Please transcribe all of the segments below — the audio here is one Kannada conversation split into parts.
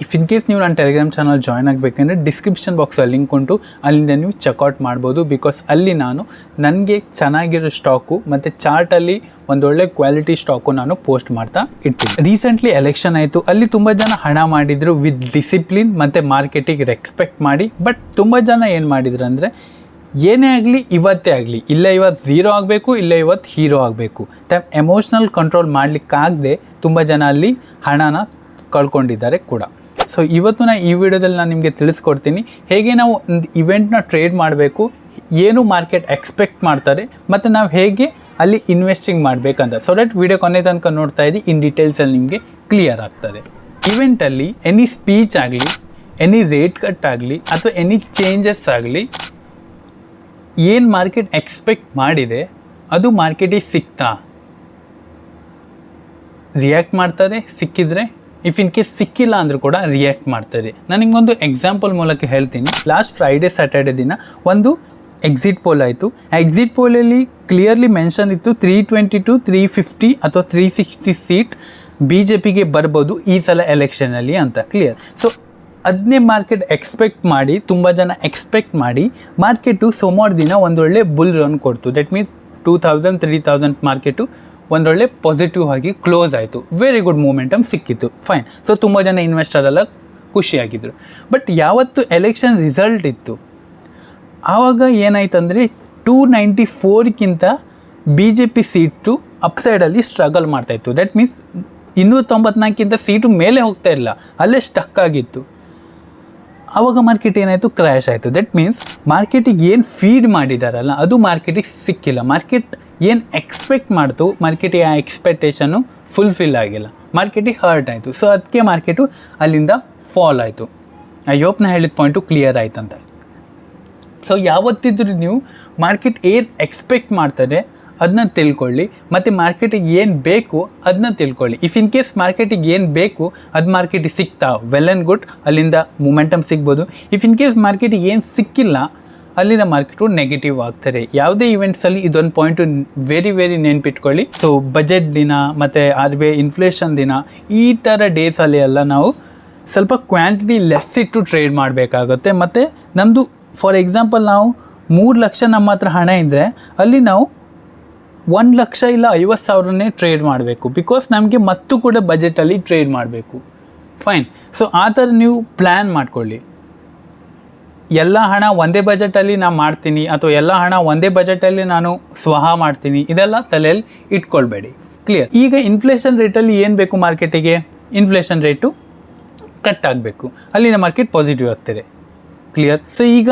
ಇಫ್ ಇನ್ ಕೇಸ್ ನೀವು ನನ್ನ ಟೆಲಿಗ್ರಾಮ್ ಚಾನಲ್ ಜಾಯ್ನ್ ಆಗಬೇಕಂದ್ರೆ ಡಿಸ್ಕ್ರಿಪ್ಷನ್ ಬಾಕ್ಸಲ್ಲಿ ಲಿಂಕ್ ಉಂಟು, ಅಲ್ಲಿಂದ ನೀವು ಚೆಕ್ಔಟ್ ಮಾಡ್ಬೋದು. ಬಿಕಾಸ್ ಅಲ್ಲಿ ನಾನು ನನಗೆ ಚೆನ್ನಾಗಿರೋ ಸ್ಟಾಕು ಮತ್ತು ಚಾರ್ಟಲ್ಲಿ ಒಂದೊಳ್ಳೆ ಕ್ವಾಲಿಟಿ ಸ್ಟಾಕು ನಾನು ಪೋಸ್ಟ್ ಮಾಡ್ತಾ ಇರ್ತೀನಿ. ರೀಸೆಂಟ್ಲಿ ಎಲೆಕ್ಷನ್ ಆಯಿತು, ಅಲ್ಲಿ ತುಂಬ ಜನ ಹಣ ಮಾಡಿದರು ವಿತ್ ಡಿಸಿಪ್ಲಿನ್ ಮತ್ತು ಮಾರ್ಕೆಟಿಗೆ ರೆಸ್ಪೆಕ್ಟ್ ಮಾಡಿ. ಬಟ್ ತುಂಬ ಜನ ಏನು ಮಾಡಿದ್ರು ಅಂದರೆ ಏನೇ ಆಗಲಿ ಇವತ್ತೇ ಆಗಲಿ, ಇಲ್ಲ ಇವತ್ತು ಝೀರೋ ಆಗಬೇಕು, ಇಲ್ಲ ಇವತ್ತು ಹೀರೋ ಆಗಬೇಕು, ಎಮೋಷ್ನಲ್ ಕಂಟ್ರೋಲ್ ಮಾಡಲಿಕ್ಕಾಗದೆ ತುಂಬ ಜನ ಅಲ್ಲಿ ಹಣನ ಕಳ್ಕೊಂಡಿದ್ದಾರೆ ಕೂಡ. ಸೊ ಇವತ್ತು ನಾನು ಈ ವಿಡಿಯೋದಲ್ಲಿ ನಾನು ನಿಮಗೆ ತಿಳಿಸ್ಕೊಡ್ತೀನಿ ಹೇಗೆ ನಾವು ಒಂದು ಇವೆಂಟ್ನ ಟ್ರೇಡ್ ಮಾಡಬೇಕು, ಏನು ಮಾರ್ಕೆಟ್ ಎಕ್ಸ್ಪೆಕ್ಟ್ ಮಾಡ್ತಾರೆ ಮತ್ತು ನಾವು ಹೇಗೆ ಅಲ್ಲಿ ಇನ್ವೆಸ್ಟಿಂಗ್ ಮಾಡಬೇಕಂತ. ಸೊ ದಟ್ ವಿಡಿಯೋ ಕೊನೆ ತನಕ ನೋಡ್ತಾ ಇದ್ದು ಇನ್ ಡೀಟೇಲ್ಸಲ್ಲಿ ನಿಮಗೆ ಕ್ಲಿಯರ್ ಆಗ್ತದೆ. ಇವೆಂಟಲ್ಲಿ ಎನಿ ಸ್ಪೀಚ್ ಆಗಲಿ, ಎನಿ ರೇಟ್ ಕಟ್ ಆಗಲಿ ಅಥವಾ ಎನಿ ಚೇಂಜಸ್ ಆಗಲಿ, ಏನು ಮಾರ್ಕೆಟ್ ಎಕ್ಸ್ಪೆಕ್ಟ್ ಮಾಡಿದೆ ಅದು ಮಾರ್ಕೆಟಿಗೆ ಸಿಗ್ತಾ, ರಿಯಾಕ್ಟ್ ಮಾಡ್ತಾರೆ ಸಿಕ್ಕಿದ್ರೆ, ಇಫ್ ಇನ್ ಕೇಸ್ ಸಿಕ್ಕಿಲ್ಲ ಅಂದರೂ ಕೂಡ ರಿಯಾಕ್ಟ್ ಮಾಡ್ತಾರೆ. ನಾನು ನಿಮಗೊಂದು ಎಕ್ಸಾಂಪಲ್ ಮೂಲಕ ಹೇಳ್ತೀನಿ. ಲಾಸ್ಟ್ ಫ್ರೈಡೇ ಸ್ಯಾಟರ್ಡೆ ದಿನ ಒಂದು ಎಕ್ಸಿಟ್ ಪೋಲ್ ಆಯಿತು. ಆ ಎಕ್ಸಿಟ್ ಪೋಲಲ್ಲಿ ಕ್ಲಿಯರ್ಲಿ ಮೆನ್ಷನ್ ಇತ್ತು 320 to 350 ಅಥವಾ 360 ಸೀಟ್ BJPಗೆ ಬರ್ಬೋದು ಈ ಸಲ ಎಲೆಕ್ಷನಲ್ಲಿ ಅಂತ ಕ್ಲಿಯರ್. ಸೊ ಅದನ್ನೇ ಮಾರ್ಕೆಟ್ ಎಕ್ಸ್ಪೆಕ್ಟ್ ಮಾಡಿ, ತುಂಬ ಜನ ಎಕ್ಸ್ಪೆಕ್ಟ್ ಮಾಡಿ ಮಾರ್ಕೆಟು ಸೋಮವಾರ ದಿನ ಒಂದೊಳ್ಳೆ ಬುಲ್ ರನ್ ಕೊಡ್ತು. ದಟ್ ಮೀನ್ಸ್ 2000-3000 ಮಾರ್ಕೆಟು ಒಂದೊಳ್ಳೆ ಪಾಸಿಟಿವ್ ಆಗಿ ಕ್ಲೋಸ್ ಆಯಿತು. ವೆರಿ ಗುಡ್ ಮೂಮೆಂಟಮ್ ಸಿಕ್ಕಿತ್ತು, ಫೈನ್. ಸೊ ತುಂಬ ಜನ ಇನ್ವೆಸ್ಟರೆಲ್ಲ ಖುಷಿಯಾಗಿದ್ದರು. ಬಟ್ ಯಾವತ್ತು ಎಲೆಕ್ಷನ್ ರಿಸಲ್ಟ್ ಇತ್ತು ಆವಾಗ ಏನಾಯ್ತಂದರೆ 294ಕ್ಕಿಂತ BJP ಸೀಟು ಅಪ್ಸೈಡಲ್ಲಿ ಸ್ಟ್ರಗಲ್ ಮಾಡ್ತಾಯಿತ್ತು. ದಟ್ ಮೀನ್ಸ್ 294ಕ್ಕಿಂತ ಸೀಟು ಮೇಲೆ ಹೋಗ್ತಾ ಇಲ್ಲ, ಅಲ್ಲೇ ಸ್ಟಕ್ ಆಗಿತ್ತು. ಆವಾಗ ಮಾರ್ಕೆಟ್ ಏನಾಯಿತು, ಕ್ರ್ಯಾಶ್ ಆಯಿತು. ದಟ್ ಮೀನ್ಸ್ ಮಾರ್ಕೆಟಿಗೆ ಏನು ಫೀಡ್ ಮಾಡಿದಾರಲ್ಲ ಅದು ಮಾರ್ಕೆಟಿಗೆ ಸಿಕ್ಕಿಲ್ಲ. ಮಾರ್ಕೆಟ್ ಏನು ಎಕ್ಸ್ಪೆಕ್ಟ್ ಮಾಡ್ತು, ಮಾರ್ಕೆಟಿಗೆ ಆ ಎಕ್ಸ್ಪೆಕ್ಟೇಷನ್ನು ಫುಲ್ಫಿಲ್ ಆಗಿಲ್ಲ, ಮಾರ್ಕೆಟಿಗೆ ಹರ್ಟ್ ಆಯಿತು. ಸೊ ಅದಕ್ಕೆ ಮಾರ್ಕೆಟು ಅಲ್ಲಿಂದ ಫಾಲ್ ಆಯಿತು. ಐ ಹೋಪ್ ನಾ ಹೇಳಿದ ಪಾಯಿಂಟು ಕ್ಲಿಯರ್ ಆಯ್ತಂತ. ಸೊ ಯಾವತ್ತಿದ್ರೂ ನೀವು ಮಾರ್ಕೆಟ್ ಏನು ಎಕ್ಸ್ಪೆಕ್ಟ್ ಮಾಡ್ತಾರೆ ಅದನ್ನ ತಿಳ್ಕೊಳ್ಳಿ, ಮತ್ತು ಮಾರ್ಕೆಟಿಗೆ ಏನು ಬೇಕು ಅದನ್ನ ತಿಳ್ಕೊಳ್ಳಿ. ಇಫ್ ಇನ್ ಕೇಸ್ ಮಾರ್ಕೆಟಿಗೆ ಏನು ಬೇಕು ಅದು ಮಾರ್ಕೆಟಿಗೆ ಸಿಗ್ತಾ, ವೆಲ್ ಆ್ಯಂಡ್ ಗುಡ್, ಅಲ್ಲಿಂದ ಮೂಮೆಂಟಮ್ ಸಿಗ್ಬೋದು. ಇಫ್ ಇನ್ ಕೇಸ್ ಮಾರ್ಕೆಟಿಗೆ ಏನು ಸಿಕ್ಕಿಲ್ಲ ಅಲ್ಲಿಂದ ಮಾರ್ಕೆಟು ನೆಗೆಟಿವ್ ಆಗ್ತಾರೆ. ಯಾವುದೇ ಇವೆಂಟ್ಸಲ್ಲಿ ಇದೊಂದು ಪಾಯಿಂಟು ವೆರಿ ನೆನ್ಪಿಟ್ಕೊಳ್ಳಿ. ಸೊ ಬಜೆಟ್ ದಿನ ಮತ್ತು RBI ಇನ್ಫ್ಲೇಷನ್ ದಿನ ಈ ಥರ ಡೇಸಲ್ಲಿ ಎಲ್ಲ ನಾವು ಸ್ವಲ್ಪ ಕ್ವಾಂಟಿಟಿ ಲೆಸ್ ಇಟ್ಟು ಟ್ರೇಡ್ ಮಾಡಬೇಕಾಗುತ್ತೆ. ಮತ್ತು ನಮ್ಮದು ಫಾರ್ ಎಕ್ಸಾಂಪಲ್ ನಾವು 3 ಲಕ್ಷ ನಮ್ಮ ಹತ್ರ ಹಣ ಇದ್ದರೆ ಅಲ್ಲಿ ನಾವು 1 ಲಕ್ಷ ಇಲ್ಲ 50,000ನೇ ಟ್ರೇಡ್ ಮಾಡಬೇಕು. ಬಿಕಾಸ್ ನಮಗೆ ಮತ್ತು ಕೂಡ ಬಜೆಟಲ್ಲಿ ಟ್ರೇಡ್ ಮಾಡಬೇಕು, ಫೈನ್. ಸೊ ಆ ಥರ ನೀವು ಪ್ಲ್ಯಾನ್ ಮಾಡ್ಕೊಳ್ಳಿ. ಎಲ್ಲ ಹಣ ಒಂದೇ ಬಜೆಟಲ್ಲಿ ನಾನು ಮಾಡ್ತೀನಿ ಅಥವಾ ಎಲ್ಲ ಹಣ ಒಂದೇ ಬಜೆಟಲ್ಲಿ ನಾನು ಸ್ವಹ ಮಾಡ್ತೀನಿ, ಇದೆಲ್ಲ ತಲೆಯಲ್ಲಿ ಇಟ್ಕೊಳ್ಬೇಡಿ, ಕ್ಲಿಯರ್. ಈಗ ಇನ್ಫ್ಲೇಷನ್ ರೇಟಲ್ಲಿ ಏನು ಬೇಕು ಮಾರ್ಕೆಟಿಗೆ, ಇನ್ಫ್ಲೇಷನ್ ರೇಟು ಕಟ್ ಆಗಬೇಕು, ಅಲ್ಲಿಂದ ಮಾರ್ಕೆಟ್ ಪಾಸಿಟಿವ್ ಆಗ್ತಾರೆ, ಕ್ಲಿಯರ್. ಸೊ ಈಗ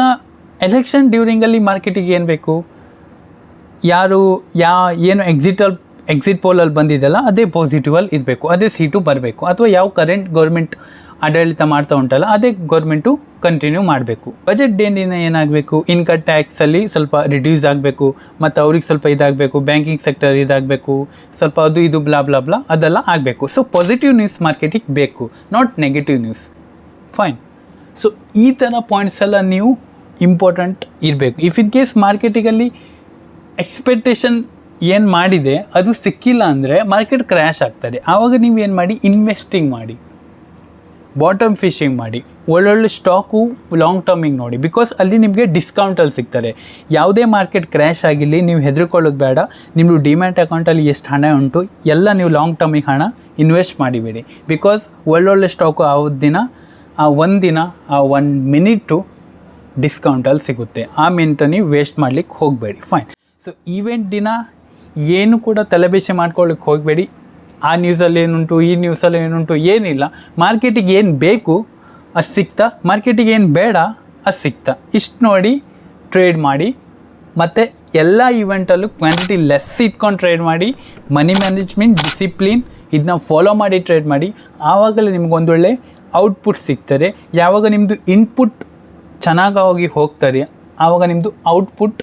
ಎಲೆಕ್ಷನ್ ಡ್ಯೂರಿಂಗಲ್ಲಿ ಮಾರ್ಕೆಟಿಗೆ ಏನು ಬೇಕು, ಏನು ಎಕ್ಸಿಟ್ ಪೋಲಲ್ಲಿ ಬಂದಿದೆಯಲ್ಲ ಅದೇ ಪಾಸಿಟಿವಲ್ಲಿ ಇರಬೇಕು, ಅದೇ ಸೀಟು ಬರಬೇಕು. ಅಥವಾ ಯಾವ ಕರೆಂಟ್ ಗೌರ್ಮೆಂಟ್ ಆಡಳಿತ ಮಾಡ್ತಾ ಉಂಟಲ್ಲ ಅದೇ ಗೌರ್ಮೆಂಟು ಕಂಟಿನ್ಯೂ ಮಾಡಬೇಕು. ಬಜೆಟ್ ಡೇನಿನ ಏನಾಗಬೇಕು, ಇನ್ಕಮ್ ಟ್ಯಾಕ್ಸಲ್ಲಿ ಸ್ವಲ್ಪ ರಿಡ್ಯೂಸ್ ಆಗಬೇಕು, ಮತ್ತು ಅವ್ರಿಗೆ ಸ್ವಲ್ಪ ಇದಾಗಬೇಕು, ಬ್ಯಾಂಕಿಂಗ್ ಸೆಕ್ಟರ್ ಇದಾಗಬೇಕು, ಸ್ವಲ್ಪ ಅದು ಇದು ಬ್ಲಾ ಅದೆಲ್ಲ ಆಗಬೇಕು. ಸೊ ಪಾಸಿಟಿವ್ ನ್ಯೂಸ್ ಮಾರ್ಕೆಟಿಗೆ ಬೇಕು, not negative news, fine. So ಈ ಥರ ಪಾಯಿಂಟ್ಸ್ ಎಲ್ಲ ನೀವು ಇಂಪಾರ್ಟೆಂಟ್ ಇರಬೇಕು. ಇಫ್ ಇನ್ ಕೇಸ್ ಮಾರ್ಕೆಟಿಗಲ್ಲಿ ಎಕ್ಸ್ಪೆಕ್ಟೇಷನ್ ಏನು ಮಾಡಿದೆ ಅದು ಸಿಕ್ಕಿಲ್ಲ ಅಂದರೆ ಮಾರ್ಕೆಟ್ ಕ್ರ್ಯಾಶ್ ಆಗ್ತದೆ. ಆವಾಗ ನೀವು ಏನು ಮಾಡಿ, ಇನ್ವೆಸ್ಟಿಂಗ್ ಮಾಡಿ, ಬಾಟಮ್ ಫಿಶಿಂಗ್ ಮಾಡಿ, ಒಳ್ಳೊಳ್ಳೆ ಸ್ಟಾಕು ಲಾಂಗ್ ಟರ್ಮಿಗೆ ನೋಡಿ. ಬಿಕಾಸ್ ಅಲ್ಲಿ ನಿಮಗೆ ಡಿಸ್ಕೌಂಟಲ್ಲಿ ಸಿಗ್ತದೆ. ಯಾವುದೇ ಮಾರ್ಕೆಟ್ ಕ್ರ್ಯಾಶ್ ಆಗಿರಲಿ ನೀವು ಹೆದರ್ಕೊಳ್ಳೋದು ಬೇಡ. ನಿಮ್ಮದು ಡಿಮ್ಯಾಟ್ ಅಕೌಂಟಲ್ಲಿ ಎಷ್ಟು ಹಣ ಉಂಟು ಎಲ್ಲ ನೀವು ಲಾಂಗ್ ಟರ್ಮಿಗೆ ಹಣ ಇನ್ವೆಸ್ಟ್ ಮಾಡಿಬಿಡಿ. ಬಿಕಾಸ್ ಒಳ್ಳೊಳ್ಳೆ ಸ್ಟಾಕು ಆ ಒಂದಿನ ಆ 1 ಮಿನಿಟು ಡಿಸ್ಕೌಂಟಲ್ಲಿ ಸಿಗುತ್ತೆ. ಆ ಮಿನಿಟನ್ನು ನೀವು ವೇಸ್ಟ್ ಮಾಡಲಿಕ್ಕೆ ಹೋಗಬೇಡಿ, ಫೈನ್. ಸೊ ಈವೆಂಟ್ ದಿನ ಏನು ಕೂಡ ತಲೆಬಿಸಿ ಮಾಡ್ಕೊಳ್ಳಿಕ್ಕೆ ಹೋಗಬೇಡಿ. ಆ ನ್ಯೂಸಲ್ಲಿ ಏನುಂಟು, ಈ ನ್ಯೂಸಲ್ಲಿ ಏನುಂಟು, ಏನಿಲ್ಲ. ಮಾರ್ಕೆಟಿಗೆ ಏನು ಬೇಕು ಅದು ಸಿಗ್ತಾ, ಮಾರ್ಕೆಟಿಗೆ ಏನು ಬೇಡ ಅದು ಸಿಗ್ತಾ, ಇಷ್ಟು ನೋಡಿ ಟ್ರೇಡ್ ಮಾಡಿ. ಮತ್ತು ಎಲ್ಲ ಇವೆಂಟಲ್ಲೂ ಕ್ವಾಂಟಿಟಿ ಲೆಸ್ ಇಟ್ಕೊಂಡು ಟ್ರೇಡ್ ಮಾಡಿ. ಮನಿ ಮ್ಯಾನೇಜ್ಮೆಂಟ್, ಡಿಸಿಪ್ಲಿನ್ ಇದನ್ನ ಫಾಲೋ ಮಾಡಿ ಟ್ರೇಡ್ ಮಾಡಿ. ಆವಾಗಲೇ ನಿಮಗೊಂದೊಳ್ಳೆ ಔಟ್ಪುಟ್ ಸಿಗ್ತದೆ. ಯಾವಾಗ ನಿಮ್ಮದು ಇನ್ಪುಟ್ ಚೆನ್ನಾಗಿ ಹೋಗ್ತಾರೆ ಆವಾಗ ನಿಮ್ಮದು ಔಟ್ಪುಟ್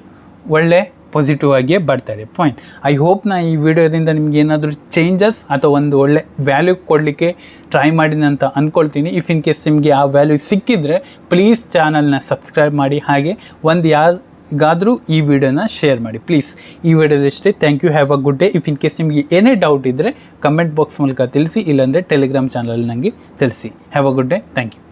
ಒಳ್ಳೆ ಪಾಸಿಟಿವ್ ಆಗಿಯೇ ಬರ್ತಾರೆ, ಫೈನ್. ಐ ಹೋಪ್ ನಾ ಈ ವಿಡಿಯೋದಿಂದ ನಿಮ್ಗೆ ಏನಾದರೂ ಚೇಂಜಸ್ ಅಥವಾ ಒಂದು ಒಳ್ಳೆ ವ್ಯಾಲ್ಯೂ ಕೊಡಲಿಕ್ಕೆ ಟ್ರೈ ಮಾಡಿದೆ ಅಂತ ಅಂದ್ಕೊಳ್ತೀನಿ. ಇಫ್ ಇನ್ ಕೇಸ್ ನಿಮಗೆ ಆ ವ್ಯಾಲ್ಯೂ ಸಿಕ್ಕಿದರೆ ಪ್ಲೀಸ್ ಚಾನಲ್ನ ಸಬ್ಸ್ಕ್ರೈಬ್ ಮಾಡಿ. ಹಾಗೆ ಯಾರಿಗಾದರೂ ಈ ವಿಡಿಯೋನ ಶೇರ್ ಮಾಡಿ ಪ್ಲೀಸ್. ಈ ವಿಡಿಯೋದಲ್ಲಿ ಅಷ್ಟೇ. Thank you. Have a good day. If in case ನಿಮಗೆ ಏನೇ ಡೌಟ್ ಇದ್ದರೆ ಕಮೆಂಟ್ ಬಾಕ್ಸ್ ಮೂಲಕ ತಿಳಿಸಿ, ಇಲ್ಲಾಂದರೆ ಟೆಲಿಗ್ರಾಮ್ ಚಾನಲ್ ನನಗೆ ತಿಳಿಸಿ. Have a good day. Thank you.